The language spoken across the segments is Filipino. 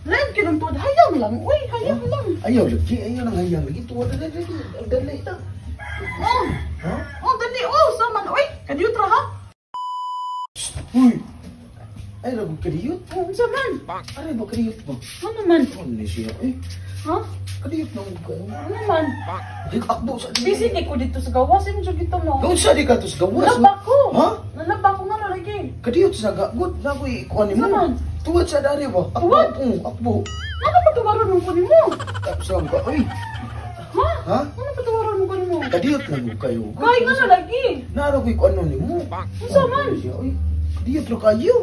Lain kinuntud, hayang lang. Uy, hayang lang. Ayaw lagi, ayaw nang hayang lagi. Tuwa na dali. Dali na. Oh. Ha? Oh, dali. Oh, saman. Uy, kadiyot ra ha? Uy! Ay, lagot kadiyot. Oh, saman. Aray ba kadiyot ba? Ano man? Ano ni siya? Eh, Ha? kadiyot na mo kayo. Ano man? Akbo sa Busy kay ko dito sa gawas. Ano siya gito mo? Gawin sa di ka to sa gawas. Nalabak ko. Ha? Nalabak ko nga lagi. Kadiyot sa gagot. Nakoy, kuha ni mo. Saman? Tuwad sa dari ba? Akbo. Tuwad? Akbo. Ano pa tuwaran mo kunin mo? Tapos lang ka. Uy! Ha? Ha? Ano pa tuwaran mo kunin mo? Kadiyot na mo kayo. Kaya nga na lagi. Narakoy ko ano ni mo. Unsa man? Uy, kadiyot na kayo.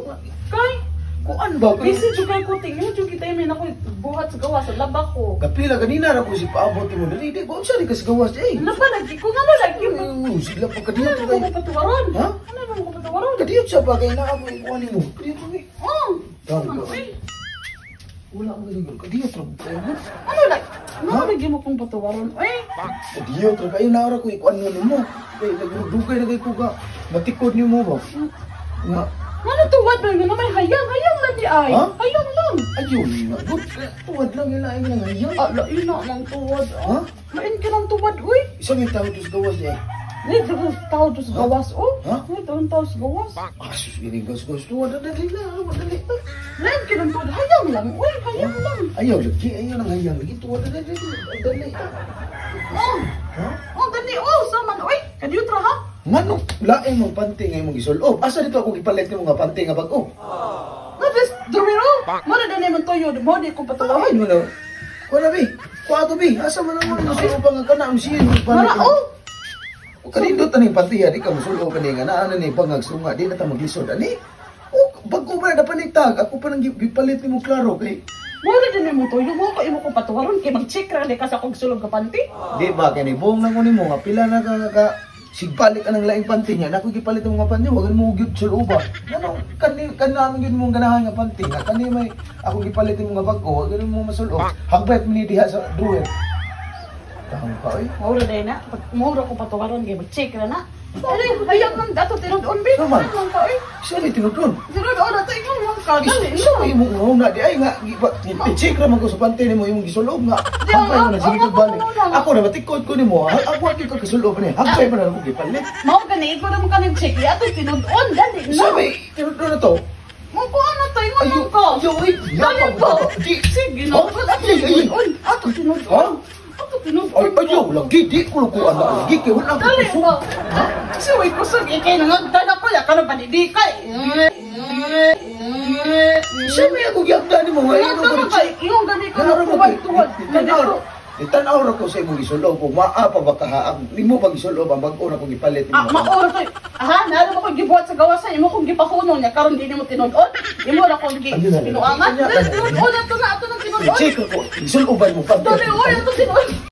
Kay, Kuan ba? busy juga ko tingin mo kita may ako buhat sa gawas sa labak ko. Kapila kanina ra ko si paabot mo dali di ko sa di ka sa gawas eh. Ano ba lagi ko nga lagi? Sila pa kadiyot Ano kay. ba patuwaran? Ha? Ano ba ko patuwaran? Kadiyot sa bagay na ako kuan mo. Kadiyot mo. Oh. Tama ka. Uy, Wala ko ganyan. Kadiyot ra ko. ano lagi? Ano lagi mo kong patuwaran? Uy, Kadiyot ra kayo na ra ko kuan mo. Kay nagdugay na kay ko ka. Matikod ni mo ba? Nga ano tuwad ba yun? May hayang lang di ay. Ha? Hayang lang. ayun na. Good. Tuwad lang yung laing na ngayon. Lain na ng tuwad. Ha? Lain ka ng tuwad, uy. Isa may tao sa gawas eh. Dito ko tao to sa gawas, oh. Ha? Dito ang tao sa gawas. Sus, iring gawas. Tuwad na dali na. Madali na. Lain ka ng tuwad, hayang lang. Uy, hayang lang. Ayaw lagi. Ayaw nang hayang lagi. Tuwad na dali. Dali. Oh. Ha? Oh, dali, oh, saman, uy. Kadiyot ra ha? Ngano laing mong panty nga imong gisulob? Asa dito ako gipalit nimo nga panty nga bag-o? Nabis, Dumiro. Mara na naman toyo, mo di ko Ay patuwaran. mo na. Kuha bi. Kuha to bi. Asa man mo gisulob pa nga kana ang siya. Mara, oh. Kanindot ani panty di ka musulob kani nga naa ni pangagsunga di na ta maglisod ani. O bag-o ba na panitag ako pa nang gipalit nimo klaro kay Mara na naman toyo, mo ko imo ko patuwaran kay mag-check ra di ka sa kog sulog ka panty. di ba kani buong nang nimo nga pila na ka sigpalit ka ng laing panty niya, naku gipalit mo nga panty, wag mo gyud suluba. Ano, kanami gyud mong ganahan nga panty, nga kani may ako gipalit mo nga bag-o, wag mo masulo. Hagbay ni diha sa drawer. Tahong ka oy. Mura na na, mura ko patuwaran kay mag-check ra na. Ay, hayang man dato tinud-on bi. Saman. Ano ka oy? Siya ni tinudon. Tinud-on ato ikaw mo ka dali. Isa mo imong una di ay nga i-check ra man ko sa panty nimo imong gisulob nga. Hagbay mo na sige kag balik. Ako na matikod ko nimo, ako gyud ka gisulob ni. Hagbay mo na ako gipalit. Mao gani ikaw ra mo ka nag-check ato tinud-on dali. Sabi, tinudon na to. Mo ko ano tayo mo ko. Yoy, Dali ko. Di, Sige na. Tinud-on. Ato tinud-on. Ato tinud-on. ay, ayaw, lagi, di ko lukuan na lagi, kaya wala ko Dali kusog. mo. Suwi ko sa ikay nang dala ko ya kana panidikay. Sabi ako gyapda ni mo, ngayon ako rin siya. Yung gani ko na tuwad-tuwad. Tanaw ra ko sa imong gisulob, kung maapa ba ka haang, di mo pag gisulob, ang bag-o na kong ipalit Ah, mo. maoro ko. Aha, nalo mo ko gibuhat sa gawasan, imo kong gipahuno niya karon di nimo tinud-on. Imo ra kong gipinuangan. Tinud-on ato na tinud-on. I-check ako, gisuloban mo pa. Dali oy ato tinud-on.